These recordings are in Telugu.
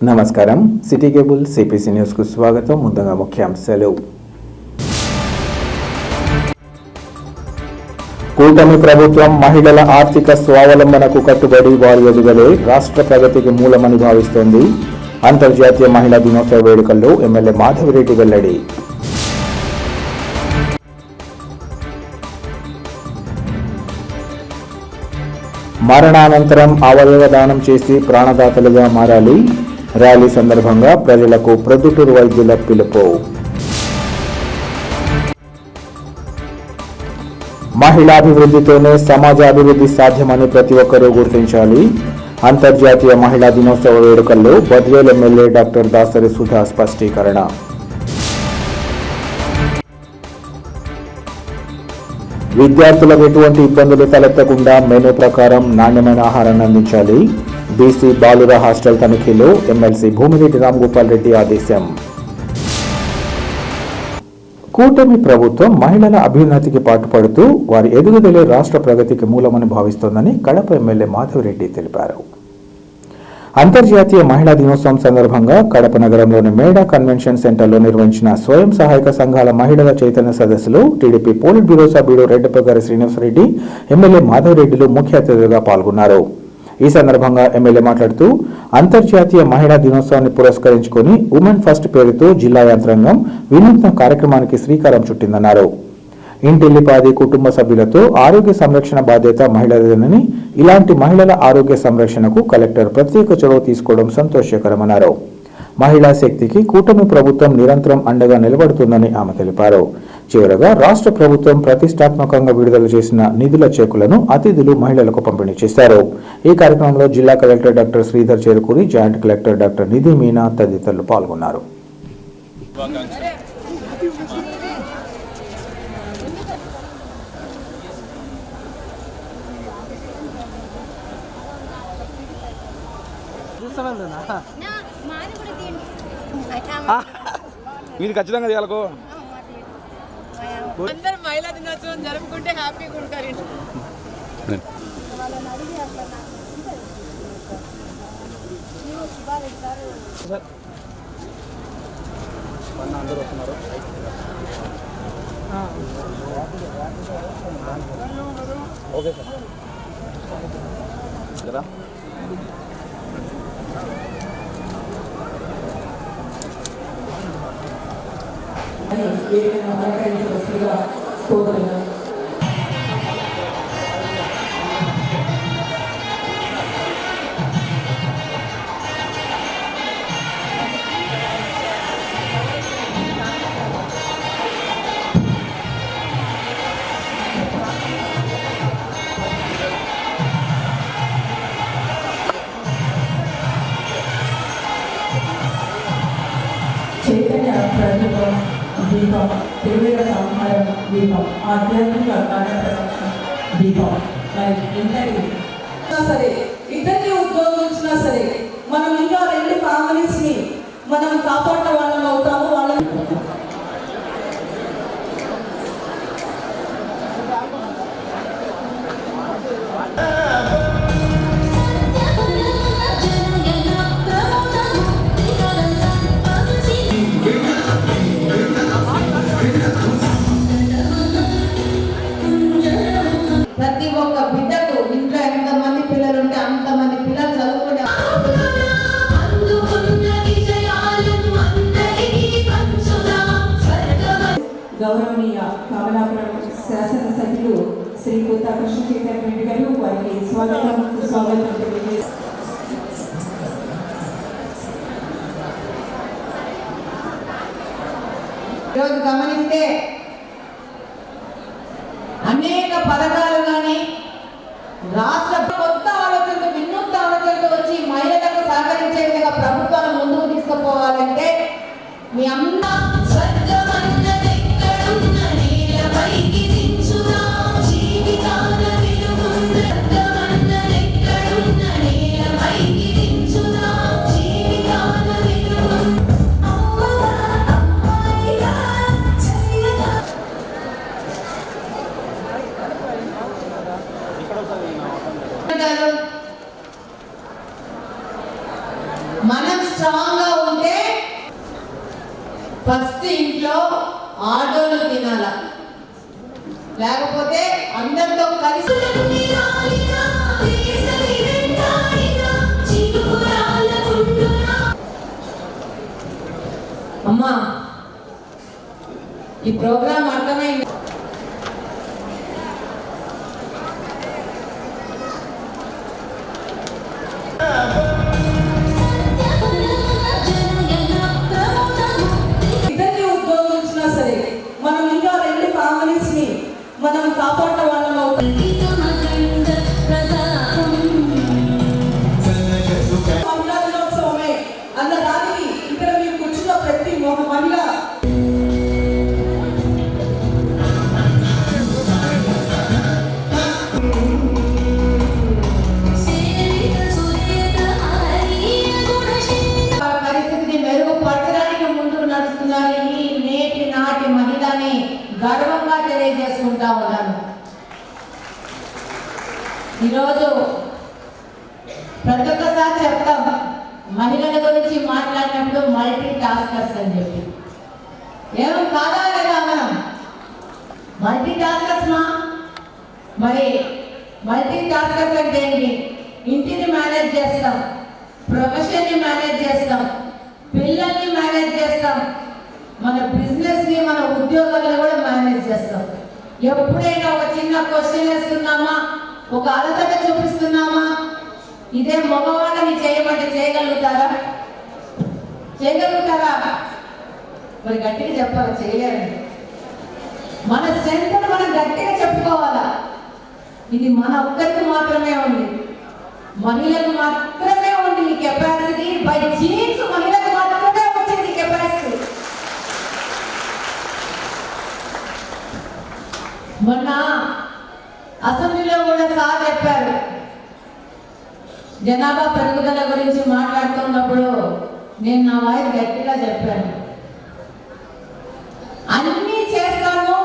నమస్కారం. సిటీ కేబుల్ సిపిసి న్యూస్ కు స్వాగతం. ముందుగా ముఖ్యాంశాలు. కూటమి ప్రభుత్వం మహిళల ఆర్థిక స్వావలంబనకు కట్టుబడి వారి ఎదుగుదలే రాష్ట్ర ప్రగతికి మూలమని భావిస్తోంది. అంతర్జాతీయ మహిళా దినోత్సవ వేడుకల్లో ఎమ్మెల్యే మాధవిరెడ్డి వెల్లడి. మరణానంతరం అవయవ దానం చేసి ప్రాణదాతలుగా మారాలి. ర్యాలీ సందర్భంగా ప్రజలకు ప్రొద్దుటూరు వైద్యుల పిలుపు. మహిళాభివృద్ధితోనే సమాజ అభివృద్ధి సాధ్యమని ప్రతి ఒక్కరూ గుర్తించాలి. అంతర్జాతీయ మహిళా దినోత్సవ వేడుకల్లో బద్వేల్ ఎమ్మెల్యే డాక్టర్ దాసరి సుధా స్పష్టీకరణ. విద్యార్థులకు ఎటువంటి ఇబ్బందులు తలెత్తకుండా మెనూ ప్రకారం నాణ్యమైన ఆహారాన్ని అందించాలి. బీసీ బాలుర హాస్టల్ తనిఖీలో ఎమ్మెల్సీ భూమిరెడ్డి రాంగోపాల్ రెడ్డి ఆదేశం. కూటమి ప్రభుత్వం మహిళల అభ్యున్నతికి పాటుపడుతూ వారి ఎదుగుదలే రాష్ట్ర ప్రగతికి మూలమని భావిస్తోందని కడప ఎమ్మెల్యే మాధవిరెడ్డి తెలిపారు. అంతర్జాతీయ మహిళా దినోత్సవం సందర్భంగా కడప నగరంలోని మేడా కన్వెన్షన్ సెంటర్లో నిర్వహించిన స్వయం సహాయక సంఘాల మహిళల చైతన్య సదస్సులో టీడీపీ పోలిట్ బ్యూరో సభ్యుడు రెడ్డిపగారి శ్రీనివాసరెడ్డి, ఎమ్మెల్యే మాధవిరెడ్డిలు ముఖ్య అతిథులుగా పాల్గొన్నారు. ఈ సందర్భంగా ఎమ్మెల్యే మాట్లాడుతూ అంతర్జాతీయ మహిళా దినోత్సవాన్ని పురస్కరించుకుని ఉమెన్ ఫస్ట్ పేరుతో జిల్లా యంత్రాంగం వినూత్న కార్యక్రమానికి శ్రీకారం చుట్టిందన్నారు. ఇంటిల్లిపాది కుటుంబ సభ్యులతో ఆరోగ్య సంరక్షణ బాధ్యత మహిళలదేనని, ఇలాంటి మహిళల ఆరోగ్య సంరక్షణకు కలెక్టర్ ప్రత్యేక చొరవ తీసుకోవడం సంతోషకరమన్నారు. మహిళా శక్తికి కూటమి ప్రభుత్వం నిరంతరం అండగా నిలబడుతుందని ఆమె తెలిపారు. చివరగా రాష్ట్ర ప్రభుత్వం ప్రతిష్టాత్మకంగా విడుదల చేసిన నిధుల చెక్కులను అతిథులు మహిళలకు పంపిణీ చేశారు. ఈ కార్యక్రమంలో జిల్లా collector doctor Sridhar Cherukuri, joint collector doctor Nidhi Meena తదితరులు పాల్గొన్నారు. మీరు ఖచ్చితంగా చేయాలకు అందరూ మహిళా దినోత్సవం జరుపుకుంటే హ్యాపీగా ఉంటారు. అందరూ వస్తున్నారు. Okay sir. చైతన్య ప్రదీపం దీపం, తెలుగుల సంహారం దీపం, ఆధ్యాత్మిక కార్యప్రదక్షణ దీపం. మరి సరే ఇద్దరికి ఉద్యోగం ఇచ్చినా సరే మనం ఇంకా 2 ఫ్యామిలీస్ ని మనం కాపాడిన వాళ్ళం అవుతాము. వాళ్ళ ప్రతి ఒక్క బిడ్డకు ఇంట్లో ఎంతమంది పిల్లలు ఉంటే అంతమంది పిల్లలు చదువుకునే గౌరవనీయ కమలాపురం శాసనసభ్యులు శ్రీ కొత్త కృష్ణ చైతన్య రెడ్డి గారు వారికి స్వాగతం ఈరోజు గమనిస్తే అనేక పథకాలు కానీ రాష్ట్ర కొత్త ఆలోచనలు, వినూత్న ఆలోచనలు వచ్చి మహిళలకు సహకరించే విధంగా ప్రభుత్వాలు ముందుకు తీసుకుపోవాలంటే మీ అందరూ స్ట్రాంగ్గా ఉంటే ఫస్ట్ ఇంట్లో ఆడోళ్ళు తినాల, లేకపోతే అందరితో కలిసి అమ్మా ఈ ప్రోగ్రాం అర్థమైంది. ఇద్దరిని ఉద్యోగించినా సరే మనం ఇంకా 2 ఫ్యామిలీస్ ని మనం కాపాడే వాళ్ళం అవుతాం. మహిళా దినోత్సవమే అన్న దానికి ఇక్కడ మీరు కూర్చున్న ప్రతి ఒక మహిళ పరిస్థితిని మెరుగుపరచడానికి ముందుకు నడుస్తున్నారు. ఈ నేటి నాటి మహిళని గర్వంగా తెలియజేసుకుంటా ఉన్నాను. ఈరోజు ప్రతి ఒక్కసారి చెప్తాం, మహిళల గురించి మాట్లాడినప్పుడు మల్టీ టాస్కర్స్ అని చెప్పి. ఏం కాదా కదా మనం మల్టీ టాస్కర్స్ మా? మరి మల్టీ టాస్కర్స్ అంటే ఏంటి? ఇంటిని మేనేజ్ చేస్తాం, ప్రొఫెషన్ని మేనేజ్ చేస్తాం, పిల్లల్ని మేనేజ్ చేస్తాం, మన బిజినెస్ని మన ఉద్యోగాలను కూడా మేనేజ్ చేస్తాం. ఎప్పుడైనా ఒక చిన్న క్వశ్చన్ వేస్తున్నామా, ఒక అలసట చూపిస్తున్నామా? ఇదే మగవాళ్ళని చేయమంటే చేయగలుగుతారా? చేయగలుగుతారా? మరి గట్టిగా చెప్పాలి, చేయలేరండి. మన స్ట్రెంత్ మనం గట్టిగా చెప్పుకోవాలా. ఇది మన ఒక్కరికి మాత్రమే ఉంది, మహిళలకు మాత్రమే ఉంది ఈ కెపాసిటీ. బై జీన్స్ మహిళకు మాత్రమే వచ్చింది కెపాసిటీ. మొన్న అసెంబ్లీలో కూడా సార్ చెప్పారు, జనాభా పెరుగుదల గురించి మాట్లాడుతున్నప్పుడు నేను నా వాయిస్ గట్టిగా చెప్పాను. అన్నీ చేస్తాము,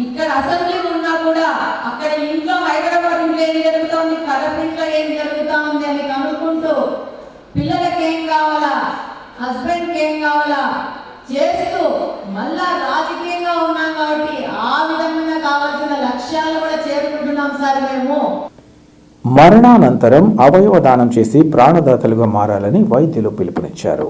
ఇక్కడ అసెంబ్లీ ఉన్నా కూడా అక్కడ ఇంట్లో హైదరాబాద్ ఇంట్లో ఏం జరుగుతుంది, కడప ఇంట్లో ఏం జరుగుతా ఉంది అని కనుక్కుంటూ పిల్లలకి ఏం కావాలా, హస్బెండ్కి ఏం కావాలా చేస్తూ మళ్ళా రాజకీయంగా ఉన్నాం కాబట్టి ఆ విధంగా కావాల్సిన లక్ష్యాలు కూడా చేరుకుంటున్నాం సార్ మేము. మరణానంతరం అవయవ దానం చేసి ప్రాణదాతలుగా మారాలని వైద్యులు పిలుపునిచ్చారు.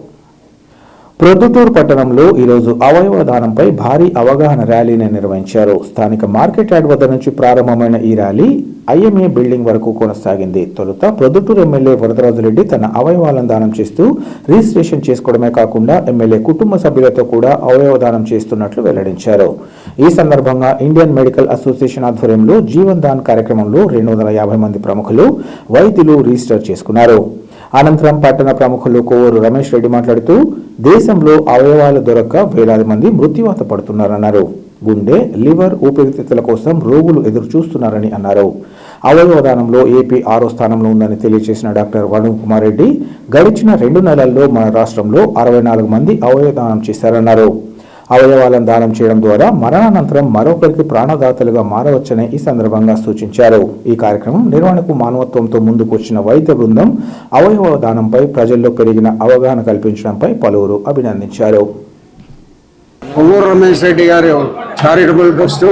ప్రొద్దుటూరు పట్టణంలో ఈరోజు అవయవ దానంపై భారీ అవగాహన ర్యాలీని నిర్వహించారు. స్థానిక మార్కెట్ యార్డ్ వద్ద నుంచి ప్రారంభమైన ఈ ర్యాలీ ఐఎంఏ బిల్డింగ్ వరకు కొనసాగింది. తొలుత ప్రొద్దుటూరు ఎమ్మెల్యే వరదరాజురెడ్డి తన అవయవాలను దానం చేస్తూ రిజిస్ట్రేషన్ చేసుకోవడమే కాకుండా ఎమ్మెల్యే కుటుంబ సభ్యులతో కూడా అవయవ దానం చేస్తున్నట్లు వెల్లడించారు. ఈ సందర్భంగా ఇండియన్ మెడికల్ అసోసియేషన్ ఆధ్వర్యంలో జీవన్ దాన్ కార్యక్రమంలో 250 మంది ప్రముఖులు, వైద్యులు రిజిస్టర్ చేసుకున్నారు. అనంతరం పట్టణ ప్రముఖులు కోవూరు రమేష్ రెడ్డి మాట్లాడుతూ దేశంలో అవయవాలు దొరక్క వేలాది మంది మృత్యువాత పడుతున్నారన్నారు. గుండె, లివర్, ఊపిరితిత్తుల కోసం రోగులు ఎదురు చూస్తున్నారని అన్నారు. అవయవ దానంలో ఏపీ 6వ స్థానంలో ఉందని తెలియజేసిన డాక్టర్ వరుణ్ కుమార్ రెడ్డి గడిచిన 2 నెలల్లో మన రాష్ట్రంలో 64 మంది అవయవ దానం చేశారన్నారు. అవయవాలను దానం చేయడం ద్వారా మరణానంతరం మరొకరికి ప్రాణదాతలుగా మారవచ్చని ఈ సందర్భంగా సూచించారు. ఈ కార్యక్రమం నిర్వహణకు మానవత్వంతో ముందుకు వచ్చిన వైద్య బృందం అవయవ దానంపై ప్రజల్లో పెరిగిన అవగాహన కల్పించడంపై పలువురు అభినందించారు. కొవ్వూరు రమేష్ రెడ్డి గారు చారిటబుల్ ట్రస్ట్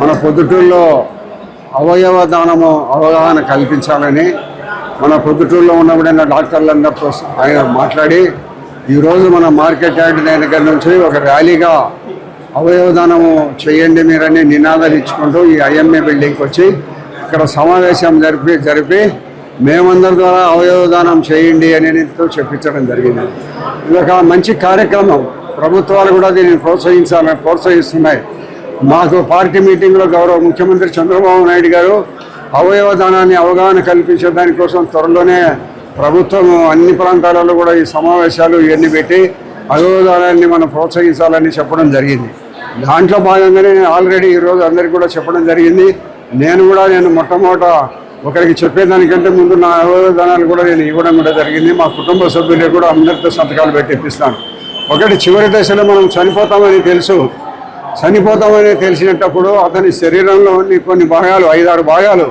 మన పొద్దుటూరులో అవయవ దానము అవగాహన కల్పించాలని మన పొద్దుటూరులో ఉన్నప్పుడైనా డాక్టర్లందరితో ఆయన మాట్లాడి ఈరోజు మన మార్కెట్ యార్డ్ దగ్గర నుంచి ఒక ర్యాలీగా అవయవ దానము చేయండి మీరని నినాదాలు ఇచ్చుకుంటూ ఈ ఐఎంఏ బిల్డింగ్కి వచ్చి ఇక్కడ సమావేశం జరిపి మేమందరి ద్వారా అవయవ దానం చేయండి అని చెప్పించడం జరిగింది. ఇది ఒక మంచి కార్యక్రమం. ప్రభుత్వాలు కూడా దీన్ని ప్రోత్సహిస్తున్నాయి. మాకు పార్టీ మీటింగ్లో గౌరవ ముఖ్యమంత్రి చంద్రబాబు నాయుడు గారు అవయవ దానాన్ని అవగాహన కల్పించే దానికోసం త్వరలోనే ప్రభుత్వం అన్ని ప్రాంతాలలో కూడా ఈ సమావేశాలు ఇవన్నీ పెట్టి అవయవ దానాన్ని మనం ప్రోత్సహించాలని చెప్పడం జరిగింది. దాంట్లో భాగంగానే ఆల్రెడీ ఈరోజు అందరికీ కూడా చెప్పడం జరిగింది. నేను మొట్టమొదట ఒకరికి చెప్పేదానికంటే ముందు నా అవయవ దానాలు కూడా నేను ఇవ్వడం కూడా జరిగింది. మా కుటుంబ సభ్యులు కూడా అందరితో సంతకాలు పెట్టి ఇప్పిస్తాను. ఒకటి చివరి దశలో మనం చనిపోతామని తెలిసినప్పుడు అతని శరీరంలోని కొన్ని భాగాలు 5-6 భాగాలు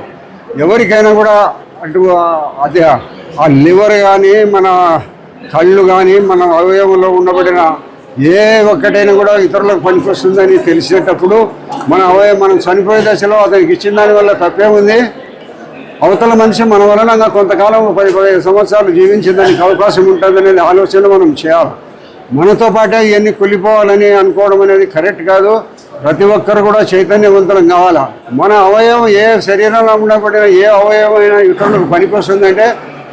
ఎవరికైనా కూడా అటు అది ఆ లివర్ కానీ మన కళ్ళు కానీ మన అవయవంలో ఉండబడిన ఏ ఒక్కటైనా కూడా ఇతరులకు పనికొస్తుందని తెలిసినప్పుడు మనం చనిపోయే దశలో అతనికి ఇచ్చిన దానివల్ల తప్పేముంది? అవతల మనిషి మన వలన కొంతకాలం 10-15 సంవత్సరాలు జీవించేదానికి అవకాశం ఉంటుందనేది ఆలోచన మనం చేయాలి. మనతో పాటే ఇవన్నీ కులిపోవాలని అనుకోవడం అనేది కరెక్ట్ కాదు. ప్రతి ఒక్కరు కూడా చైతన్యవంతులం కావాలా. మన అవయవం ఏ శరీరంలో ఉండబడిన ఏ అవయవం అయినా ఇతరులకు పనికొస్తుందంటే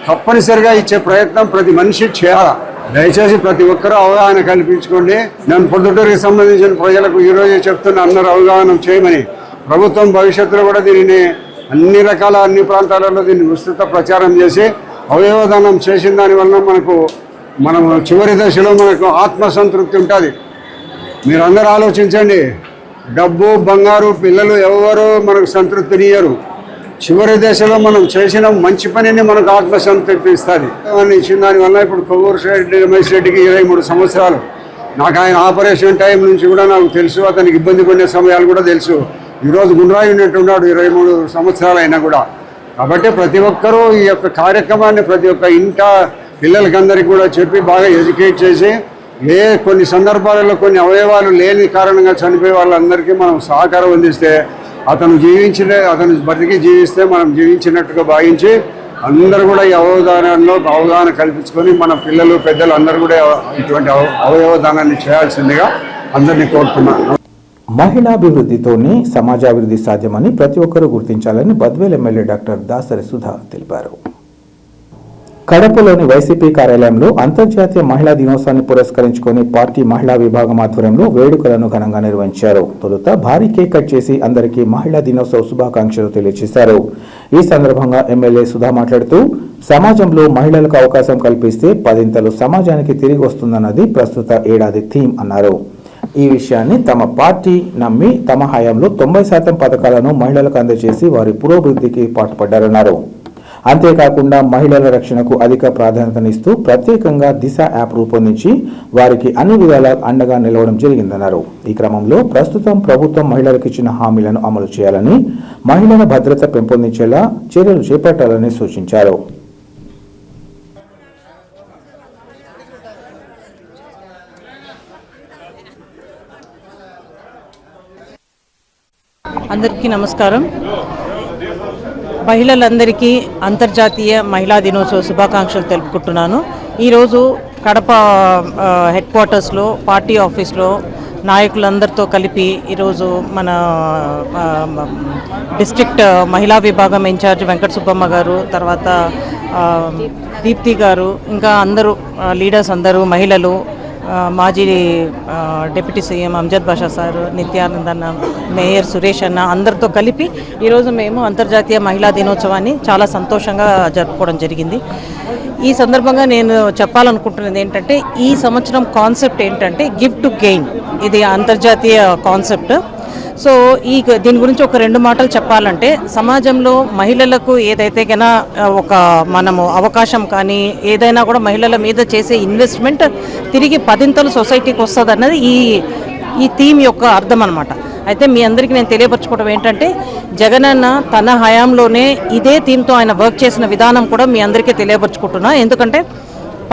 తప్పనిసరిగా ఇచ్చే ప్రయత్నం ప్రతి మనిషి చేయాలి. దయచేసి ప్రతి ఒక్కరూ అవగాహన కల్పించుకోండి. నేను పొద్దుటూరుకి సంబంధించిన ప్రజలకు ఈరోజు చెప్తున్న అందరూ అవగాహన చేయమని. ప్రభుత్వం భవిష్యత్తులో కూడా దీనిని అన్ని ప్రాంతాలలో దీన్ని విస్తృత ప్రచారం చేసి అవయవదానం చేసిన దానివల్ల మనం చివరి దశలో మనకు ఆత్మసంతృప్తి ఉంటుంది. మీరందరూ ఆలోచించండి. డబ్బు, బంగారు, పిల్లలు ఎవరు మనకు సంతృప్తినియరు. చివరి దశలో మనం చేసిన మంచి పనిని మనకు ఆత్మసంతృప్తి ఇస్తుంది. ఇచ్చిన దానివల్ల ఇప్పుడు కొవ్వూరు రమేష్ రెడ్డికి 23 సంవత్సరాలు. నాకు ఆయన ఆపరేషన్ టైం నుంచి కూడా నాకు తెలుసు. అతనికి ఇబ్బంది పడే సమయాలు కూడా తెలుసు. ఈరోజు గుండ్రాయి ఉన్నట్టున్నాడు 23 సంవత్సరాలు అయినా కూడా. కాబట్టి ప్రతి ఒక్కరూ ఈ యొక్క కార్యక్రమాన్ని ప్రతి ఒక్క ఇంట పిల్లలకందరికీ కూడా చెప్పి బాగా ఎడ్యుకేట్ చేసి కొన్ని సందర్భాలలో కొన్ని అవయవాలు లేని కారణంగా చనిపోయే వాళ్ళందరికీ మనం సహకారం అందిస్తే అతను బతికి జీవిస్తే మనం జీవించినట్టుగా భావించి అందరూ కూడా ఈ అవగాహన కల్పించుకొని మన పిల్లలు పెద్దలు అందరూ కూడా ఇటువంటి అవయవదానాన్ని చేయాల్సిందిగా అందరినీ కోరుతున్నాను. మహిళాభివృద్ధితోనే సమాజాభివృద్ధి సాధ్యమని ప్రతి ఒక్కరూ గుర్తించాలని బద్వేల్ ఎమ్మెల్యే డాక్టర్ దాసరి సుధా తెలిపారు. కడపలోని వైసీపీ కార్యాలయంలో అంతర్జాతీయ మహిళా దినోత్సవాన్ని పురస్కరించుకొని పార్టీ మహిళా విభాగం ఆధ్వర్యంలో వేడుకలను ఘనంగా నిర్వహించారు. తొలుత భారీ కేక్ కట్ చేసి అందరికీ మహిళా దినోత్సవ శుభాకాంక్షలు తెలియజేశారు. ఈ సందర్భంగా ఎమ్మెల్యే సుధా మాట్లాడుతూ సమాజంలో మహిళలకు అవకాశం కల్పిస్తే 10 సమాజానికి తిరిగి వస్తుందన్నది ప్రస్తుత ఏడాది థీమ్ అన్నారు. ఈ విషయాన్ని తమ పార్టీ నమ్మి తమ హయాంలో 90% పథకాలను మహిళలకు అందజేసి వారి పురోభివృద్ధికి పాటుపడ్డారన్నారు. అంతేకాకుండా మహిళల రక్షణకు అధిక ప్రాధాన్యతనిస్తూ ప్రత్యేకంగా దిశ యాప్ రూపొందించి వారికి అన్ని విధాల అండగా నిలవడం జరిగిందన్నారు. ఈ క్రమంలో ప్రస్తుతం ప్రభుత్వం మహిళలకు ఇచ్చిన హామీలను అమలు చేయాలని, మహిళల భద్రత పెంపొందించేలా చర్యలు చేపట్టాలని సూచించారు. అందరికీ నమస్కారం. మహిళలందరికీ అంతర్జాతీయ మహిళా దినోత్సవ శుభాకాంక్షలు తెలుపుకుంటున్నాను. ఈరోజు కడప హెడ్ క్వార్టర్స్లో పార్టీ ఆఫీస్లో నాయకులందరితో కలిపి ఈరోజు మన డిస్ట్రిక్ట్ మహిళా విభాగం ఇన్ఛార్జ్ వెంకట సుబ్బమ్మ గారు, తర్వాత దీప్తి గారు, ఇంకా అందరూ లీడర్స్ అందరూ మహిళలు, మాజీ డిప్యూటీ సీఎం అమ్జద్ బాషా సార్, నిత్యానంద్ అన్న, మేయర్ సురేష్ అన్న అందరితో కలిపి ఈరోజు మేము అంతర్జాతీయ మహిళా దినోత్సవాన్ని చాలా సంతోషంగా జరుపుకోవడం జరిగింది. ఈ సందర్భంగా నేను చెప్పాలనుకుంటున్నది ఏంటంటే, ఈ సంవత్సరం కాన్సెప్ట్ ఏంటంటే గివ్ టు గెయిన్. ఇది అంతర్జాతీయ కాన్సెప్ట్. సో దీని గురించి ఒక 2 మాటలు చెప్పాలంటే, సమాజంలో మహిళలకు ఏదైతే కన్నా మనము అవకాశం కానీ ఏదైనా కూడా మహిళల మీద చేసే ఇన్వెస్ట్మెంట్ తిరిగి 10 సొసైటీకి వస్తుంది అన్నది ఈ థీమ్ యొక్క అర్థం అనమాట. అయితే మీ అందరికీ నేను తెలియపరచుకోవడం ఏంటంటే, జగనన్న తన హయాంలోనే ఇదే థీమ్తో ఆయన వర్క్ చేసిన విధానం కూడా మీ అందరికీ తెలియపరచుకుంటున్నా. ఎందుకంటే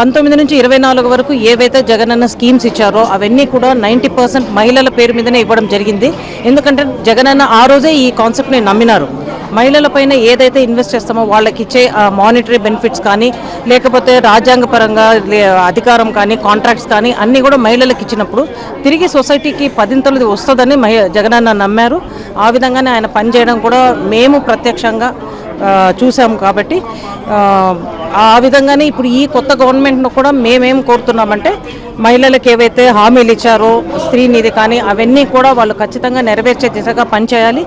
19 నుంచి 24 వరకు ఏవైతే జగనన్న స్కీమ్స్ ఇచ్చారో అవన్నీ కూడా 90% మహిళల పేరు మీదనే ఇవ్వడం జరిగింది. ఎందుకంటే జగనన్న ఆ రోజే ఈ కాన్సెప్ట్ని నమ్మినారు. మహిళలపైన ఏదైతే ఇన్వెస్ట్ చేస్తామో వాళ్ళకి ఇచ్చే మానిటరీ బెనిఫిట్స్ కానీ, లేకపోతే రాజ్యాంగపరంగా అధికారం కానీ, కాంట్రాక్ట్స్ కానీ అన్నీ కూడా మహిళలకు ఇచ్చినప్పుడు తిరిగి సొసైటీకి 10 వస్తుందని జగనన్న నమ్మారు. ఆ విధంగానే ఆయన పనిచేయడం కూడా మేము ప్రత్యక్షంగా చూసాము. కాబట్టి ఆ విధంగానే ఇప్పుడు ఈ కొత్త గవర్నమెంట్ను కూడా మేమేం కోరుతున్నామంటే, మహిళలకు ఏవైతే హామీలు ఇచ్చారో స్త్రీ నిధి కానీ అవన్నీ కూడా వాళ్ళు ఖచ్చితంగా నెరవేర్చే దిశగా పనిచేయాలి.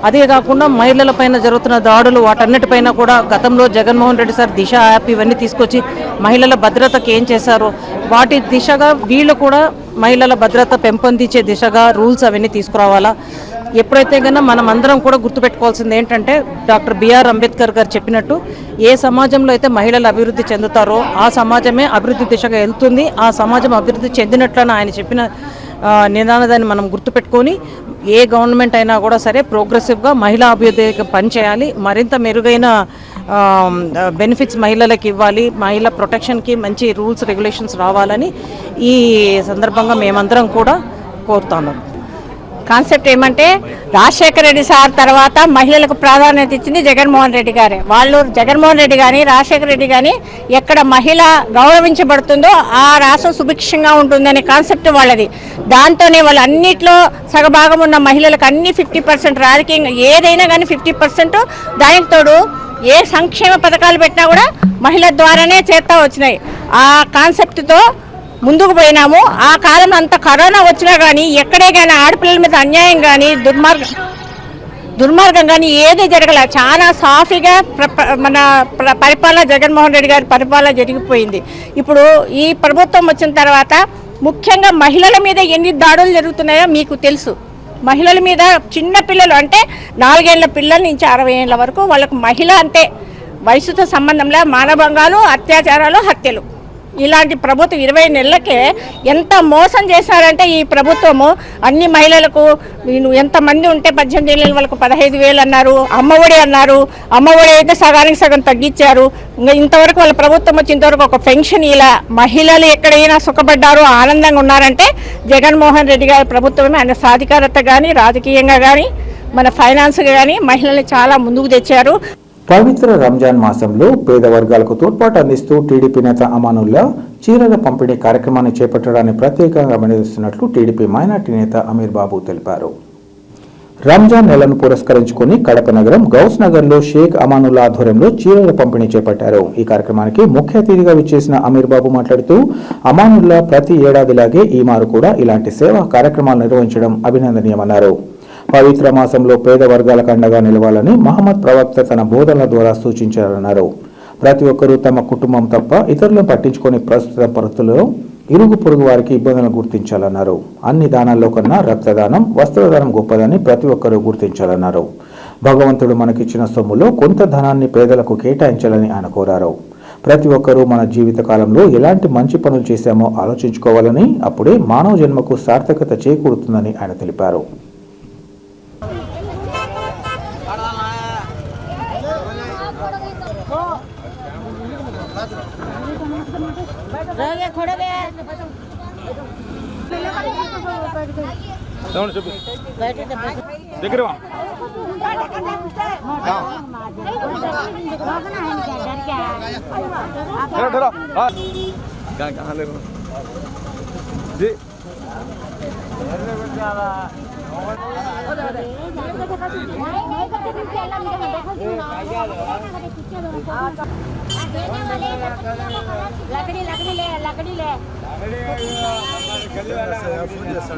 అదే కాకుండా మహిళలపైన జరుగుతున్న దాడులు వాటన్నిటిపైన కూడా గతంలో జగన్మోహన్ రెడ్డి సార్ దిశ యాప్ ఇవన్నీ తీసుకొచ్చి మహిళల భద్రతకి ఏం చేశారో వాటి దిశగా వీళ్ళు కూడా మహిళల భద్రత పెంపొందించే దిశగా రూల్స్ అవన్నీ తీసుకురావాలా. ఎప్పుడైతే కన్నా మనం అందరం కూడా గుర్తుపెట్టుకోవాల్సింది ఏంటంటే, డాక్టర్ బిఆర్ అంబేద్కర్ గారు చెప్పినట్టు, ఏ సమాజంలో అయితే మహిళలు అభివృద్ధి చెందుతారో ఆ సమాజమే అభివృద్ధి దిశగా వెళ్తుంది. ఆ సమాజం అభివృద్ధి చెందినట్లని ఆయన చెప్పిన నినాదాన్ని మనం గుర్తుపెట్టుకొని ఏ గవర్నమెంట్ అయినా కూడా సరే ప్రోగ్రెసివ్గా మహిళా అభివృద్ధికి పనిచేయాలి. మరింత మెరుగైన బెనిఫిట్స్ మహిళలకు ఇవ్వాలి, మహిళా ప్రొటెక్షన్కి మంచి రూల్స్ రెగ్యులేషన్స్ రావాలని ఈ సందర్భంగా మేమందరం కూడా కోరుతున్నాం. కాన్సెప్ట్ ఏమంటే రాజశేఖర రెడ్డి సార్ తర్వాత మహిళలకు ప్రాధాన్యత ఇచ్చింది జగన్మోహన్ రెడ్డి గారే. వాళ్ళు జగన్మోహన్ రెడ్డి కానీ రాజశేఖర రెడ్డి కానీ ఎక్కడ మహిళ గౌరవించబడుతుందో ఆ రాష్ట్రం సుభిక్షంగా ఉంటుందనే కాన్సెప్ట్ వాళ్ళది. దాంతోనే వాళ్ళు అన్నిట్లో సగభాగం ఉన్న మహిళలకు అన్ని 50% రాజకీయంగా ఏదైనా కానీ 50%, దానికి తోడు ఏ సంక్షేమ పథకాలు పెట్టినా కూడా మహిళల ద్వారానే చేస్తూ వచ్చినాయి. ఆ కాన్సెప్ట్తో ముందుకు పోయినాము. ఆ కాలంలో అంత కరోనా వచ్చినా కానీ ఎక్కడే కానీ ఆడపిల్లల మీద అన్యాయం కానీ దుర్మార్గం కానీ ఏది జరగల. చాలా సాఫీగా మన పరిపాలన జగన్మోహన్ రెడ్డి గారి పరిపాలన జరిగిపోయింది. ఇప్పుడు ఈ ప్రభుత్వం వచ్చిన తర్వాత ముఖ్యంగా మహిళల మీద ఎన్ని దాడులు జరుగుతున్నాయో మీకు తెలుసు. మహిళల మీద చిన్న పిల్లలు అంటే 4 ఏళ్ల పిల్లల నుంచి 60 ఏళ్ల వరకు వాళ్ళకు మహిళ అంటే వయసుతో సంబంధంలో మానభంగాలు, అత్యాచారాలు, హత్యలు. ఇలాంటి ప్రభుత్వం 20 నెలలకే ఎంత మోసం చేశారంటే ఈ ప్రభుత్వము అన్ని మహిళలకు ఎంతమంది ఉంటే 18 ఏళ్ళ వాళ్ళకు 15,000 అన్నారు, అమ్మఒడి అన్నారు. అమ్మఒడి అయితే సగానికి సగం తగ్గించారు. ఇంకా ఇంతవరకు వాళ్ళ ప్రభుత్వం వచ్చి ఇంతవరకు ఒక పెన్షన్ ఇలా మహిళలు ఎక్కడైనా సుఖపడ్డారు, ఆనందంగా ఉన్నారంటే జగన్మోహన్ రెడ్డి గారి ప్రభుత్వమే. ఆయన సాధికారత కానీ రాజకీయంగా కానీ మన ఫైనాన్స్గా కానీ మహిళల్ని చాలా ముందుకు తెచ్చారు. పవిత్ర రంజాన్ మాసంలో పేద వర్గాలకు తోడ్పాటు అందిస్తూ టీడీపీ నేత అమానుల్లా చీరల పంపిణీ కార్యక్రమాన్ని చేపట్టడాన్ని ప్రత్యేకంగా అభినందిస్తున్నట్లు టీడీపీ మైనార్టీ నేత అమీర్ బాబు తెలిపారు. రంజాన్ నెలను పురస్కరించుకుని కడప నగరం గౌస్ నగర్లో షేక్ అమానుల్లా ఆధ్వర్యంలో చీరల పంపిణీ చేపట్టారు. ఈ కార్యక్రమానికి ముఖ్య అతిథిగా విచ్చేసిన అమీర్ బాబు మాట్లాడుతూ అమానుల్లా ప్రతి ఏడాదిలాగే ఈ మారు కూడా ఇలాంటి సేవా కార్యక్రమాలు నిర్వహించడం అభినందనీయమన్నారు. పవిత్ర మాసంలో పేద వర్గాలకు అండగా నిలవాలని మహమ్మద్ ప్రవక్త తన బోధనల ద్వారా సూచించారన్నారు. ప్రతి ఒక్కరూ తమ కుటుంబం తప్ప ఇతరులను పట్టించుకొని ప్రస్తుత పరిస్థితుల్లో ఇరుగు పొరుగు వారికి ఇబ్బందులను గుర్తించాలన్నారు. అన్ని దానాల్లో కన్నా రక్తదానం, వస్త్రదానం గొప్పదని ప్రతి ఒక్కరూ గుర్తించాలన్నారు. భగవంతుడు మనకిచ్చిన సొమ్ములో కొంత ధనాన్ని పేదలకు కేటాయించాలని ఆయన కోరారు. ప్రతి ఒక్కరూ మన జీవిత కాలంలో ఎలాంటి మంచి పనులు చేశామో ఆలోచించుకోవాలని, అప్పుడే మానవ జన్మకు సార్థకత చేకూరుతుందని ఆయన తెలిపారు. దగ్గర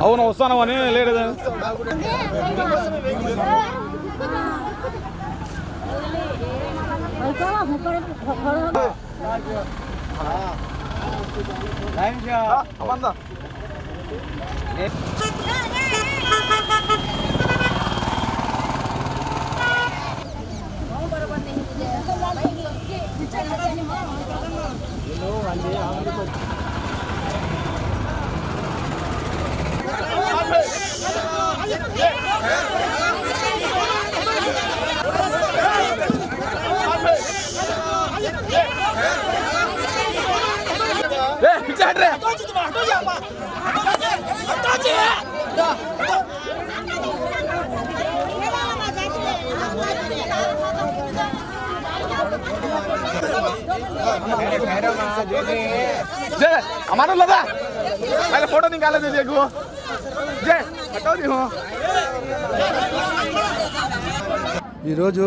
అవును వస్తాను అని లేదు. हमारा लगा पहले फोटो निकाले थे देखो जे हटाओ देखो ఈరోజు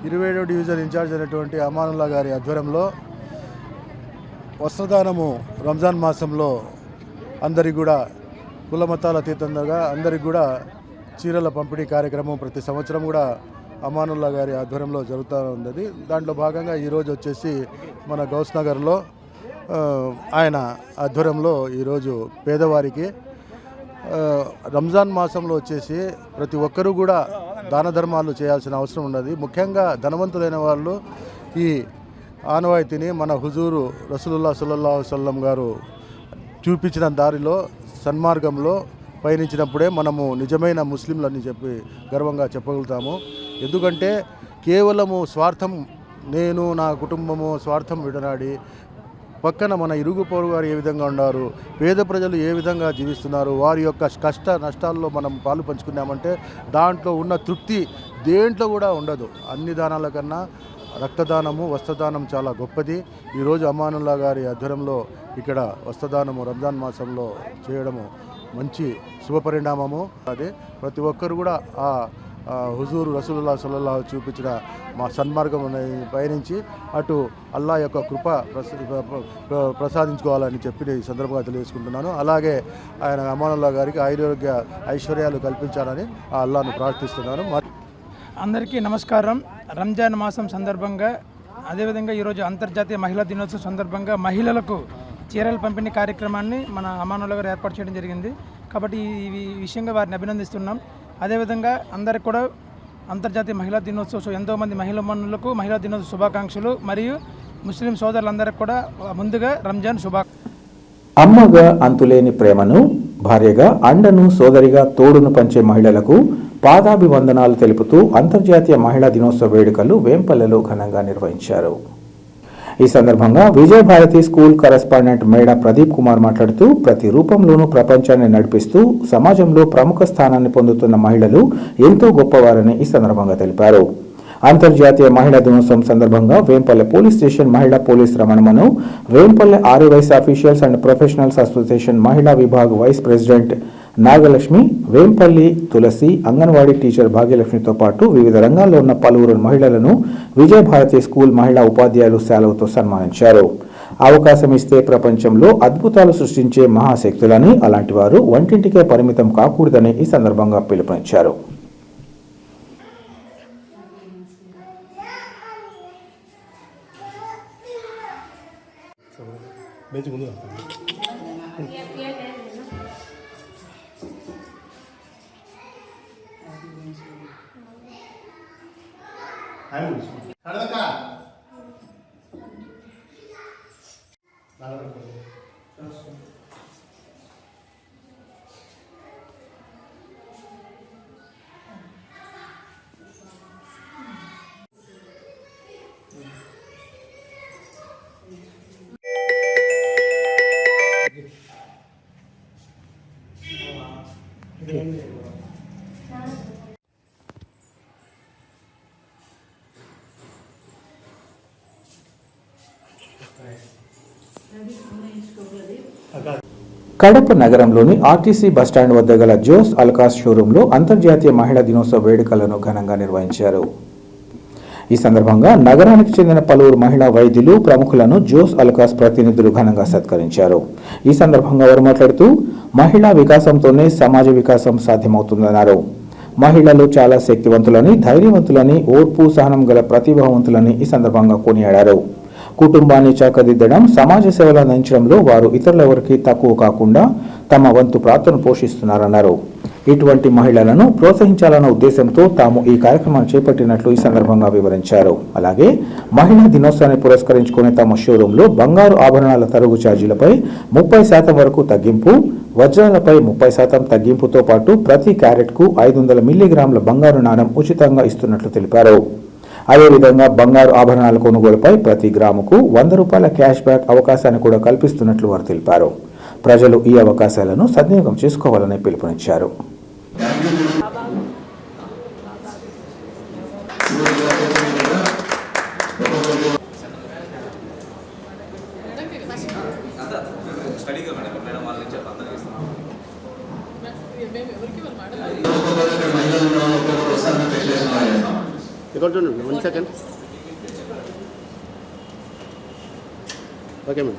27వ డివిజన్ ఇన్ఛార్జ్ అయినటువంటి అమానుల్లా గారి ఆధ్వర్యంలో వస్త్రదానము రంజాన్ మాసంలో అందరికి కూడా కుల మతాల అతీతంగా అందరికి కూడా చీరల పంపిణీ కార్యక్రమం ప్రతి సంవత్సరం కూడా అమానుల్లా గారి ఆధ్వర్యంలో జరుగుతూ ఉంది. దాంట్లో భాగంగా ఈరోజు వచ్చేసి మన గౌస్ నగర్లో ఆయన ఆధ్వర్యంలో ఈరోజు పేదవారికి రంజాన్ మాసంలో వచ్చేసి ప్రతి ఒక్కరూ కూడా దాన ధర్మాలు చేయాల్సిన అవసరం ఉన్నది. ముఖ్యంగా ధనవంతులైన వాళ్ళు ఈ ఆనవాయితీని మన హుజూరు రసూలుల్లాహ్ సల్లల్లాహు అలైహి వసల్లం గారు చూపించిన దారిలో సన్మార్గంలో పయనించినప్పుడే మనము నిజమైన ముస్లింలని చెప్పి గర్వంగా చెప్పగలుగుతాము. ఎందుకంటే కేవలము స్వార్థం నేను నా కుటుంబము స్వార్థం విడనాడి పక్కన మన ఇరుగు పొరుగు వారు ఏ విధంగా ఉన్నారు, పేద ప్రజలు ఏ విధంగా జీవిస్తున్నారు, వారి యొక్క కష్ట నష్టాల్లో మనం పాలు పంచుకున్నామంటే దాంట్లో ఉన్న తృప్తి దేంట్లో కూడా ఉండదు. అన్ని దానాల కన్నా రక్తదానము, వస్త్రదానం చాలా గొప్పది. ఈరోజు అమానుల్లా గారి ఆధ్వర్యంలో ఇక్కడ వస్త్రదానము రంజాన్ మాసంలో చేయడము మంచి శుభపరిణామము. అదే ప్రతి ఒక్కరు కూడా ఆ హుజూర్ రసూలుల్లాహ్ సల్లల్లాహు చూపించిన మా సన్మార్గం పయనించి అటు అల్లా యొక్క కృప ప్రసాదించుకోవాలని చెప్పి ఈ సందర్భంగా తెలియజేసుకుంటున్నాను. అలాగే ఆయన అమానుల్లా గారికి ఆరోగ్య ఐశ్వర్యాలు కల్పించాలని ఆ అల్లాను ప్రార్థిస్తున్నాను. అందరికీ నమస్కారం. రంజాన్ మాసం సందర్భంగా అదేవిధంగా ఈరోజు అంతర్జాతీయ మహిళా దినోత్సవం సందర్భంగా మహిళలకు చీరల పంపిణీ కార్యక్రమాన్ని మన అమానుల్లా గారు ఏర్పాటు చేయడం జరిగింది. కాబట్టి ఈ విషయంగా వారిని అభినందిస్తున్నాం. అదేవిధంగా అందరికి కూడా అంతర్జాతీయ మహిళా దినోత్సవం ఎంతోమంది మహిళలకు మహిళా దినోత్సవ శుభాకాంక్షలు మరియు ముస్లిం సోదరులందరికీ కూడా ముందుగా రంజాన్ శుభాకాంక్షలు. అమ్మగా అంతులేని ప్రేమను, భార్యగా అండను, సోదరిగా తోడును పంచే మహిళలకు పాదాభివందనాలు తెలుపుతూ అంతర్జాతీయ మహిళా దినోత్సవ వేడుకలు వేంపల్లెలో ఘనంగా నిర్వహించారు. ఈ సందర్భంగా విజయభారతి స్కూల్ కరెస్పాండెంట్ మేడా ప్రదీప్ కుమార్ మాట్లాడుతూ ప్రతి రూపంలోనూ ప్రపంచాన్ని నడిపిస్తూ సమాజంలో ప్రముఖ స్థానాన్ని పొందుతున్న మహిళలు ఎంతో గొప్పవారని ఈ సందర్భంగా తెలిపారు. అంతర్జాతీయ మహిళా దినోత్సవం సందర్భంగా వేంపల్లె పోలీస్ స్టేషన్ మహిళా పోలీస్ రమణమను, వేంపల్లె ఆర్ఏవైస్ అఫీషియల్స్ అండ్ ప్రొఫెషనల్స్ అసోసియేషన్ మహిళా విభాగ్ vice president Nagalakshmi, Vempalli Tulasi, anganwadi teacher భాగ్యలక్ష్మితో పాటు వివిధ రంగాల్లో ఉన్న పలువురు మహిళలను విజయభారతి స్కూల్ మహిళా ఉపాధ్యాయులు శాలువతో సన్మానించారు. అవకాశం ఇస్తే ప్రపంచంలో అద్భుతాలు సృష్టించే మహాశక్తులని, అలాంటి వారు వంటింటికే పరిమితం కాకూడదని ఈ సందర్భంగా పిలుపునిచ్చారు. కడప నగరంలోని ఆర్టీసీ బస్టాండ్ వద్ద గల జోస్ అల్కాస్ షోరూంలో అంతర్జాతీయ మహిళా దినోత్సవ వేడుకలను ఘనంగా నిర్వహించారు. ఈ సందర్భంగా నగరానికి చెందిన పలువురు మహిళా వైద్యులు, ప్రముఖులను జోస్ అల్కాస్ ప్రతినిధులు ఘనంగా సత్కరించారు. ఈ సందర్భంగా వారు మాట్లాడుతూ మహిళా వికాసంతోనే సమాజ వికాసం సాధ్యమవుతుందన్నారు. మహిళలు చాలా శక్తివంతులని, ధైర్యవంతులని, ఓర్పు సహనం గల ప్రతిభావంతులని ఈ సందర్భంగా కొనియాడారు. కుటుంబాన్ని చక్కదిద్దడం, సమాజ సేవలు అందించడంలో వారు ఇతరులెవరికి తక్కువ కాకుండా తమ వంతు పాత్రను పోషిస్తున్నారన్నారు. ఇటువంటి మహిళలను ప్రోత్సహించాలన్న ఉద్దేశంతో తాము ఈ కార్యక్రమాన్ని చేపట్టినట్లు ఈ సందర్భంగా వివరించారు. అలాగే మహిళా దినోత్సవాన్ని పురస్కరించుకుని తమ షోరూంలో బంగారు ఆభరణాల తరుగు ఛార్జీలపై 30% వరకు తగ్గింపు, వజ్రాలపై 30% తగ్గింపుతో పాటు ప్రతి క్యారెట్కు 500 మిల్లీగ్రాముల బంగారు నాణెం ఉచితంగా ఇస్తున్నట్లు తెలిపారు. అదేవిధంగా బంగారు ఆభరణాల కొనుగోలుపై ప్రతి గ్రాముకు 100 రూపాయల క్యాష్ బ్యాక్ అవకాశాన్ని కూడా కల్పిస్తున్నట్లు వారు తెలిపారు. ప్రజలు ఈ అవకాశాలను సద్వినియోగం చేసుకోవాలని పిలుపునిచ్చారు. One second. Okay, ma'am.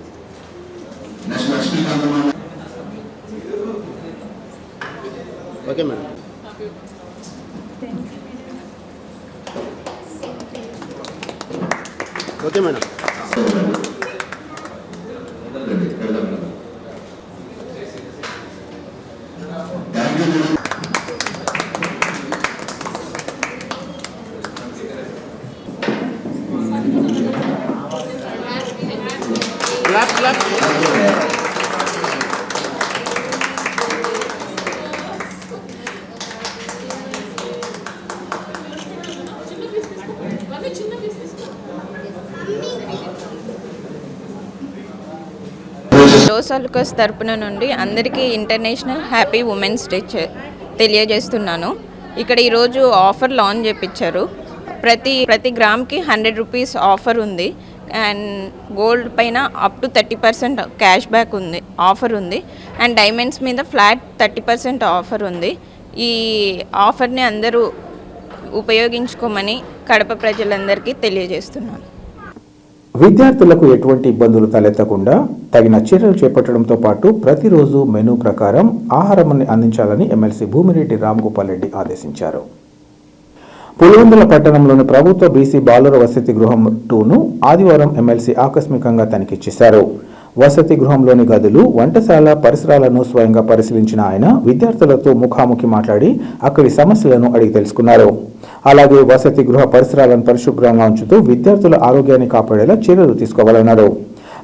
Okay, ma'am. Okay, madam. Clap. సోసల్కస్ తరపున నుండి అందరికీ ఇంటర్నేషనల్ హ్యాపీ ఉమెన్స్ డే తెలియజేస్తున్నాను. ఇక్కడ ఈరోజు ఆఫర్ లాంచ్ చేయించారు. ప్రతి గ్రామ్కి 100 రూపీస్ ఆఫర్ ఉంది. అండ్ గోల్డ్ పైన అప్ టు 30% క్యాష్ బ్యాక్ ఉంది, ఆఫర్ ఉంది. అండ్ డైమండ్స్ మీద ఫ్లాట్ 30% ఆఫర్ ఉంది. ఈ ఆఫర్ని అందరూ ఉపయోగించుకోమని కడప ప్రజలందరికీ తెలియజేస్తున్నాను. విద్యార్థులకు ఎటువంటి ఇబ్బందులు తలెత్తకుండా తగిన చర్యలు చేపట్టడంతో పాటు ప్రతిరోజు మెనూ ప్రకారం ఆహారాన్ని అందించాలని ఎమ్మెల్సీ భూమిరెడ్డి రామ్గోపాల్ రెడ్డి ఆదేశించారు. పులివెందుల పట్టణంలోని ప్రభుత్వ బీసీ బాలుర వసతి గృహం 2ను ఆదివారం ఎమ్మెల్సీ ఆకస్మికంగా తనిఖీ చేశారు. వసతి గృహంలోని గదులు, వంటశాల పరిసరాలను స్వయంగా పరిశీలించిన ఆయన విద్యార్థులతో ముఖాముఖి మాట్లాడి అక్కడి సమస్యలను అడిగి తెలుసుకున్నారు. అలాగే వసతి గృహ పరిసరాలను పరిశుభ్రంగా ఉంచుతూ విద్యార్థుల ఆరోగ్యాన్ని కాపాడేలా చర్యలు తీసుకోవాలన్నారు.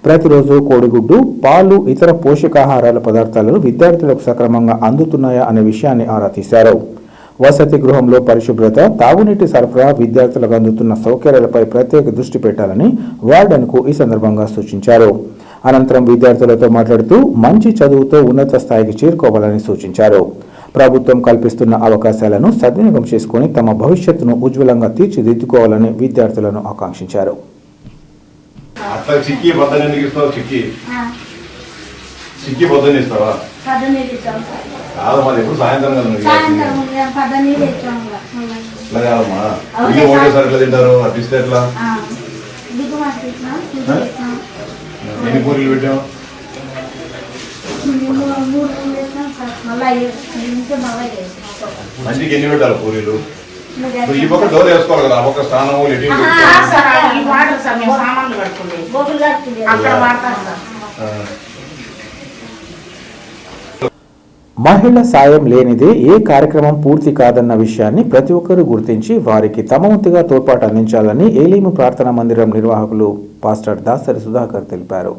ప్రతిరోజు కోడిగుడ్డు, పాలు, ఇతర పోషకాహారాల పదార్థాలను విద్యార్థులకు సక్రమంగా అందుతున్నాయా అనే విషయాన్ని ఆరా తీశారు. వసతి గృహంలో పరిశుభ్రత, తాగునీటి సరఫరా, విద్యార్థులకు అందుతున్న సౌకర్యాలపై ప్రత్యేక దృష్టి పెట్టాలని వార్డెన్కు ఈ సందర్భంగా సూచించారు. అనంతరం విద్యార్థులతో మాట్లాడుతూ మంచి చదువుతో ఉన్నత స్థాయికి చేరుకోవాలని సూచించారు. ప్రభుత్వం కల్పిస్తున్న అవకాశాలను సద్వినియోగం చేసుకుని తమ భవిష్యత్తును ఉజ్వలంగా తీర్చిదిద్దుకోవాలని విద్యార్థులను ఆకాంక్షించారు. ఎన్ని పూరీలు పెట్టాం? మంచికి ఎన్ని పెట్టాలి పూరీలు? ఈ పక్క డోర్ వేసుకోవాలి కదా, ఒక స్థానం మహిళ సాయం లేనిదే ఏ కార్యక్రమం పూర్తి కాదన్న విషయాన్ని ప్రతి ఒక్కరూ గుర్తించి వారికి తమ వంతుగా తోడ్పాటు అందించాలని ఏలీము ప్రార్థనా మందిరం నిర్వాహకులు పాస్టర్ దాసరి సుధాకర్ తెలిపారు.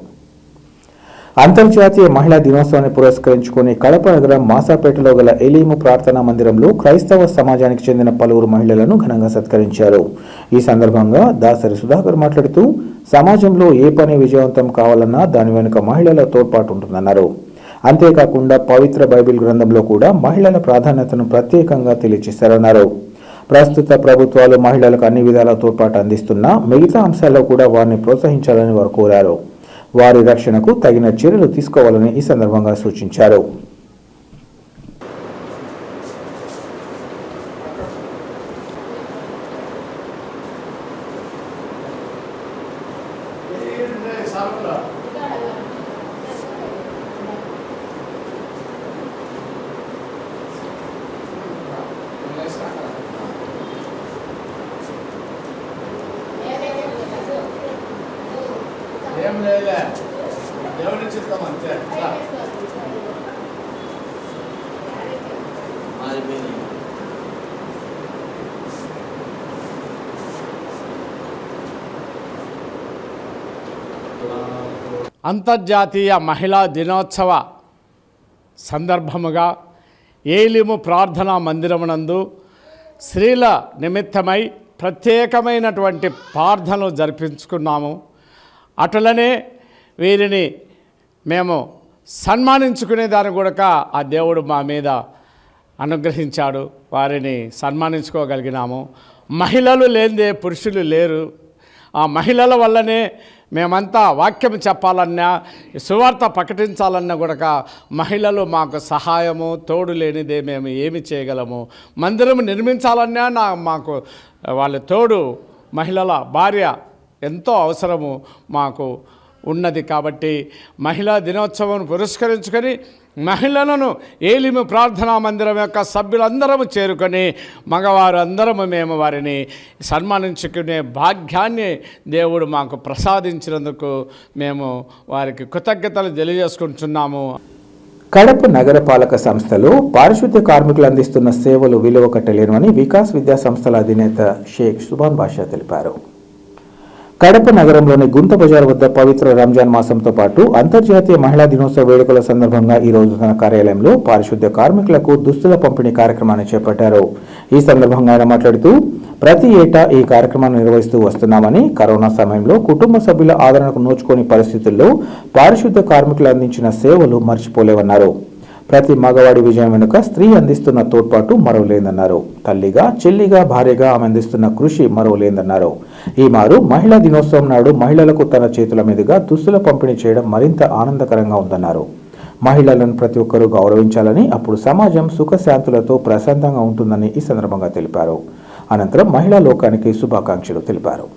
అంతర్జాతీయ మహిళా దినోత్సవాన్ని పురస్కరించుకుని కడప నగరం మాసాపేటలో గల ఏలీము ప్రార్థనా మందిరంలో క్రైస్తవ సమాజానికి చెందిన పలువురు మహిళలను ఘనంగా సత్కరించారు. ఈ సందర్భంగా దాసరి సుధాకర్ మాట్లాడుతూ సమాజంలో ఏ పని విజయవంతం కావాలన్నా దాని వెనుక మహిళల తోడ్పాటు ఉంటుందన్నారు. అంతేకాకుండా పవిత్ర బైబిల్ గ్రంథంలో కూడా మహిళల ప్రాధాన్యతను ప్రత్యేకంగా తెలియజేశారన్నారు. ప్రస్తుత ప్రభుత్వాలు మహిళలకు అన్ని విధాల తోడ్పాటు అందిస్తున్నా మిగతా అంశాల్లో కూడా వారిని ప్రోత్సహించాలని వారు కోరారు. వారి రక్షణకు తగిన చర్యలు తీసుకోవాలని ఈ సందర్భంగా సూచించారు. ఏం లేదులే, దేవుని చిత్తం అంతే. అంతర్జాతీయ మహిళా దినోత్సవ సందర్భముగా ఏలిము ప్రార్థనా మందిరమునందు స్త్రీల నిమిత్తమై ప్రత్యేకమైనటువంటి ప్రార్థనలు జరిపించుకున్నాము. అటులనే వీరిని మేము సన్మానించుకునే దాన్ని కూడా ఆ దేవుడు మా మీద అనుగ్రహించాడు. వారిని సన్మానించుకోగలిగినాము. మహిళలు లేనిదే పురుషులు లేరు. ఆ మహిళల వల్లనే మేమంతా వాక్యం చెప్పాలన్నా, సువార్త ప్రకటించాలన్నా కూడా మహిళలు మాకు సహాయము, తోడు లేనిదే మేము ఏమి చేయగలము. మందిరం నిర్మించాలన్నా మాకు వాళ్ళ తోడు, మహిళల భార్య ఎంతో అవసరము మాకు ఉన్నది. కాబట్టి మహిళా దినోత్సవం పురస్కరించుకొని మహిళలను ఏలిము ప్రార్థనా మందిరం యొక్క సభ్యులందరము చేరుకొని మగవారు అందరము మేము వారిని సన్మానించుకునే భాగ్యాన్ని దేవుడు మాకు ప్రసాదించినందుకు మేము వారికి కృతజ్ఞతలు తెలియజేసుకుంటున్నాము. కడప నగరపాలక సంస్థలో పారిశుద్ధ్య కార్మికులు అందిస్తున్న సేవలు విలువ కట్టలేనివని వికాస్ విద్యా సంస్థల అధినేత షేక్ సుబాన్ బాషా తెలిపారు. కడప నగరంలోని గుంత బజార్ వద్ద పవిత్ర రంజాన్ మాసంతో పాటు అంతర్జాతీయ మహిళా దినోత్సవ వేడుకల సందర్భంగా ఈ రోజు తన కార్యాలయంలో పారిశుద్ధ్య కార్మికులకు దుస్తుల పంపిణీ కార్యక్రమాన్ని చేపట్టారు. ఈ సందర్భంగా ఆయన మాట్లాడుతూ ప్రతి ఏటా ఈ కార్యక్రమాన్ని నిర్వహిస్తూ వస్తున్నామని, కరోనా సమయంలో కుటుంబ సభ్యుల ఆదరణకు నోచుకోని పరిస్థితుల్లో పారిశుద్ధ్య కార్మికులు అందించిన సేవలు మర్చిపోలేవన్నారు. ప్రతి మగవాడి విజయం వెనుక స్త్రీ అందిస్తున్న తోడ్పాటు మరోలేదన్నారు. తల్లిగా, చెల్లిగా, భార్యగా ఆమె అందిస్తున్న కృషి మరోలేదన్నారు. ఈ మారు మహిళా దినోత్సవం నాడు మహిళలకు తన చేతుల మీదుగా దుస్తుల పంపిణీ చేయడం మరింత ఆనందకరంగా ఉందన్నారు. మహిళలను ప్రతి ఒక్కరూ గౌరవించాలని, అప్పుడు సమాజం సుఖశాంతులతో ప్రశాంతంగా ఉంటుందని ఈ సందర్భంగా తెలిపారు. అనంతరం మహిళా లోకానికి శుభాకాంక్షలు తెలిపారు.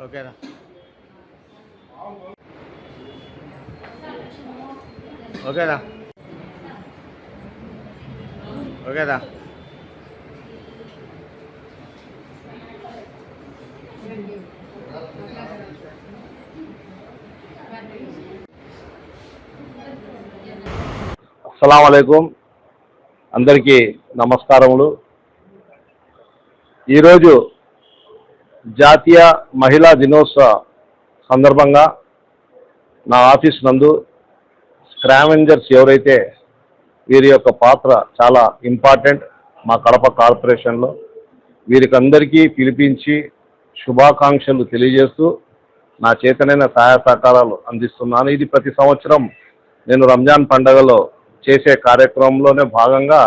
ఓకేనా? ఓకేనా? ఓకేనా? అస్సలాము అలైకుం. అందరికీ నమస్కారములు. ఈరోజు జాతీయ మహిళా దినోత్సవ సందర్భంగా నా ఆఫీస్ నందు స్క్రావెంజర్స్ ఎవరైతే వీరి యొక్క పాత్ర చాలా ఇంపార్టెంట్ మా కడప కార్పొరేషన్లో, వీరికి అందరికీ పిలిపించి శుభాకాంక్షలు తెలియజేస్తూ నా చేతనైన సహాయ సహకారాలు అందిస్తున్నాను. ఇది ప్రతి సంవత్సరం నేను రంజాన్ పండుగలో చేసే కార్యక్రమంలోనే భాగంగా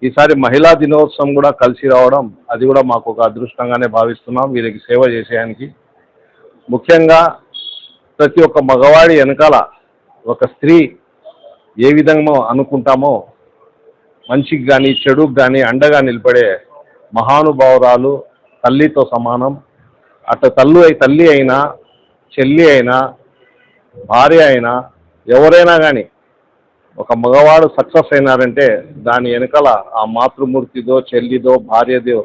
ఈసారి మహిళా దినోత్సవం కూడా కలిసి రావడం, అది కూడా మాకు ఒక అదృష్టంగానే భావిస్తున్నాం వీరికి సేవ చేసేయానికి. ముఖ్యంగా ప్రతి ఒక్క మగవాడి వెనకాల ఒక స్త్రీ ఏ విధంగా అనుకుంటామో మంచికి కానీ చెడుకు కానీ అండగా నిలబడే మహానుభావురాలు, తల్లితో సమానం. అటు తల్లి అయినా, చెల్లి అయినా, భార్య అయినా, ఎవరైనా కానీ ఒక మగవాడు సక్సెస్ అయినారంటే దాని వెనకాల ఆ మాతృమూర్తిదో, చెల్లిదో, భార్యదో,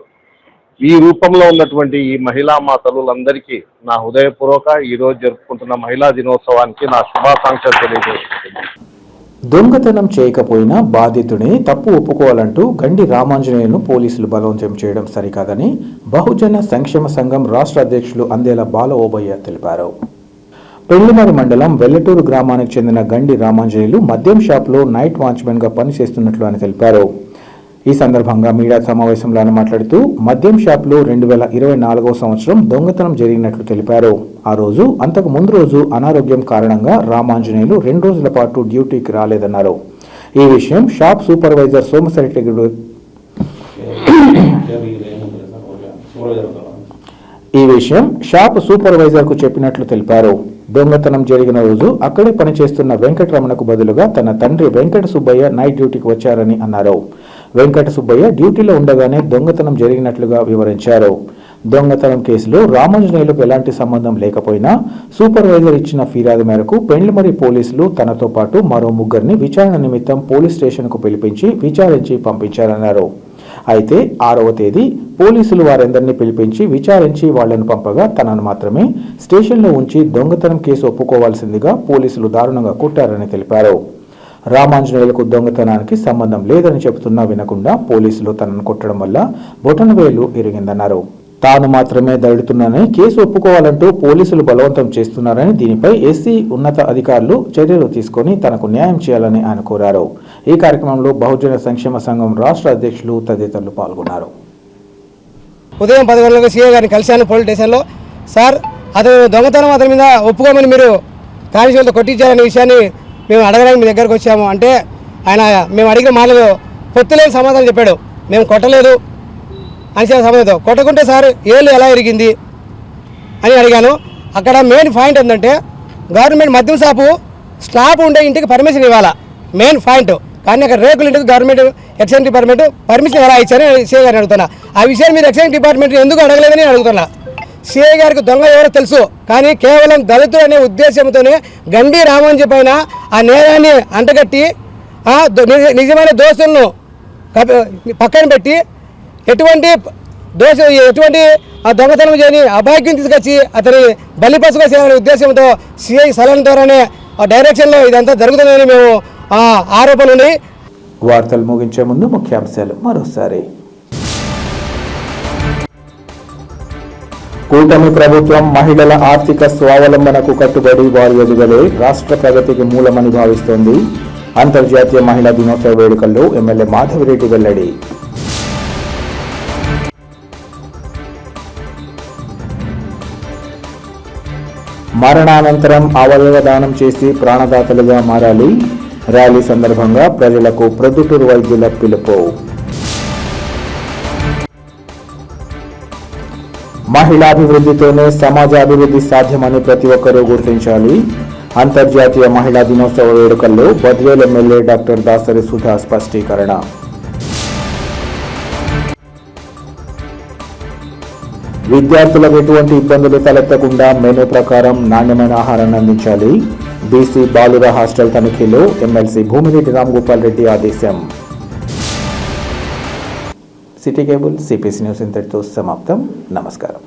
ఈ రూపంలో ఉన్నటువంటి ఈ మహిళా మాతలులందరికీ నా హృదయపూర్వక ఈరోజు జరుపుకుంటున్న మహిళా దినోత్సవానికి నా శుభాకాంక్షలు తెలియజేస్తున్నాను. దొంగతనం చేయకపోయినా బాధితుడిని తప్పు ఒప్పుకోవాలంటూ గండి రామాంజనేయులను పోలీసులు బలవంతం చేయడం సరికాదని బహుజన సంక్షేమ సంఘం రాష్ట్ర అధ్యక్షులు అందేల బాల ఓబయ్య తెలిపారు. పెళ్లిమరి మండలం వెల్లటూరు గ్రామానికి చెందిన గండి రామాంజనేయులు మద్యం షాప్లో నైట్ వాచ్మెన్గా పనిచేస్తున్నట్లు అని తెలిపారు. ఈ సందర్భంగా మీడియా సమావేశంలో ఆయన మాట్లాడుతూ మద్యం షాప్లో 2024 సంవత్సరం దొంగతనం జరిగినట్లు తెలిపారు. ఆ రోజు అంతకు ముందు రోజు అనారోగ్యం కారణంగా రామాంజనేయులు 2 రోజుల పాటు డ్యూటీకి రాలేదన్నారు. ఈ విషయం షాప్ సూపర్వైజర్ కు చెప్పినట్లు తెలిపారు. దొంగతనం జరిగిన రోజు అక్కడే పనిచేస్తున్న వెంకటరమణకు బదులుగా తన తండ్రి వెంకట సుబ్బయ్య నైట్ డ్యూటీకి వచ్చారని అన్నారు. వెంకట సుబ్బయ్య డ్యూటీలో ఉండగానే దొంగతనం జరిగినట్లుగా వివరించారు. దొంగతనం కేసులో రామాంజనేయులకు ఎలాంటి సంబంధం లేకపోయినా సూపర్వైజర్ ఇచ్చిన ఫిర్యాదు మేరకు పెండ్లిమరి పోలీసులు తనతో పాటు మరో 3 విచారణ నిమిత్తం పోలీస్ స్టేషన్కు పిలిపించి విచారించి పంపించారన్నారు. అయితే 6వ తేదీ పోలీసులు వారందరినీ పిలిపించి విచారించి వాళ్లను పంపగా తనను మాత్రమే స్టేషన్లో ఉంచి దొంగతనం కేసు ఒప్పుకోవాల్సిందిగా పోలీసులు దారుణంగా కొట్టారని తెలిపారు. రామాంజనేయులకు దొంగతనానికి సంబంధం లేదని చెబుతున్నా వినకుండా పోలీసులు తనను కొట్టడం వల్ల బొటనవేలు ఇరిగిందన్నారు. తాను మాత్రమే దడుతున్నానని, కేసు ఒప్పుకోవాలంటూ పోలీసులు బలవంతం చేస్తున్నారని, దీనిపై ఎస్సీ ఉన్నత అధికారులు చర్యలు తీసుకుని తనకు న్యాయం చేయాలని ఆయన కోరారు. ఈ కార్యక్రమంలో బహుజన సంక్షేమ సంఘం రాష్ట్ర అధ్యక్షులు తదితరులు పాల్గొన్నారు. ఉదయం 10 గంటలకు సీఏ గారిని కలిశాను పోలీస్ స్టేషన్లో. సార్, అతను దొంగతనం అతని మీద ఒప్పుకోమని మీరు కానిస్టేబుల్తో కొట్టించారనే విషయాన్ని మేము అడగడానికి మీ దగ్గరకు వచ్చాము అంటే ఆయన మేము అడిగిన మాటలు పొత్తులేని సమాధానం చెప్పాడు. మేము కొట్టలేదు అని సమాధానం. కొట్టకుంటే సార్ ఏళ్ళు ఎలా ఎరిగింది అని అడిగాను. అక్కడ మెయిన్ పాయింట్ ఏంటంటే గవర్నమెంట్ మద్యం షాపు స్టాప్ ఉండే ఇంటికి పర్మిషన్ ఇవ్వాలా మెయిన్ పాయింట్. కానీ అక్కడ రేకుల ఇంటికి గవర్నమెంట్ ఎక్సైజ్ డిపార్ట్మెంట్ పర్మిషన్ ఎలా ఇచ్చారని సీఏ గారిని అడుగుతున్నా. ఆ విషయాన్ని మీరు ఎక్సైజ్ డిపార్ట్మెంట్ ఎందుకు అడగలేదని అడుగుతున్నా. సీఏ గారికి దొంగ ఎవరో తెలుసు, కానీ కేవలం దళితులు అనే ఉద్దేశంతోనే గండి రామాంజీ పైన ఆ నేరాన్ని అంటగట్టి నిజమైన దోషులను పక్కన పెట్టి ఎటువంటి ఆ దొంగతనం చేయని అభాగ్యం తీసుకొచ్చి అతని బలిపశుగా చేయాలనే ఉద్దేశంతో సిఐ సలన్ ద్వారానే ఆ డైరెక్షన్లో ఇదంతా జరుగుతుందని మేము ఆరోపణలు ఉన్నాయి. వార్తలు ముగించే ముందు ముఖ్యాంశాలు మరోసారి. కూటమి ప్రభుత్వం మహిళల ఆర్థిక స్వావలంబనకు కట్టుబడి వారి ఎదుగుదలే రాష్ట్ర ప్రగతికి మూలమని భావిస్తోంది. అంతర్జాతీయ మహిళా దినోత్సవ వేడుకల్లో ఎమ్మెల్యే మాధవిరెడ్డి వెల్లడి. మరణానంతరం అవయవ దానం చేసి ప్రాణదాతలుగా మారాలి. ర్యాలీ సందర్భంగా ప్రజలకు ప్రొద్దుటూరు వైద్యుల పిలుపు. మహిళాభివృద్ధితోనే సమాజ అభివృద్ధి సాధ్యమని ప్రతి ఒక్కరూ గుర్తించాలి. అంతర్జాతీయ మహిళా దినోత్సవ వేడుకల్లో బద్వేల్ ఎమ్మెల్యే డాక్టర్ దాసరి సుధా స్పష్టీకరణ. విద్యార్థులకు ఎటువంటి ఇబ్బందులు తలెత్తకుండా మెనూ ప్రకారం నాణ్యమైన ఆహారాన్ని అందించాలి. బీసీ బాలుర హాస్టల్ తనిఖీలో ఎమ్మెల్సీ భూమిరెడ్డి రామ్గోపాల్ రెడ్డి ఆదేశం. సిటీ కేబుల్ సిపిసి న్యూస్ ఇంతటితో సమాప్తం. నమస్కారం.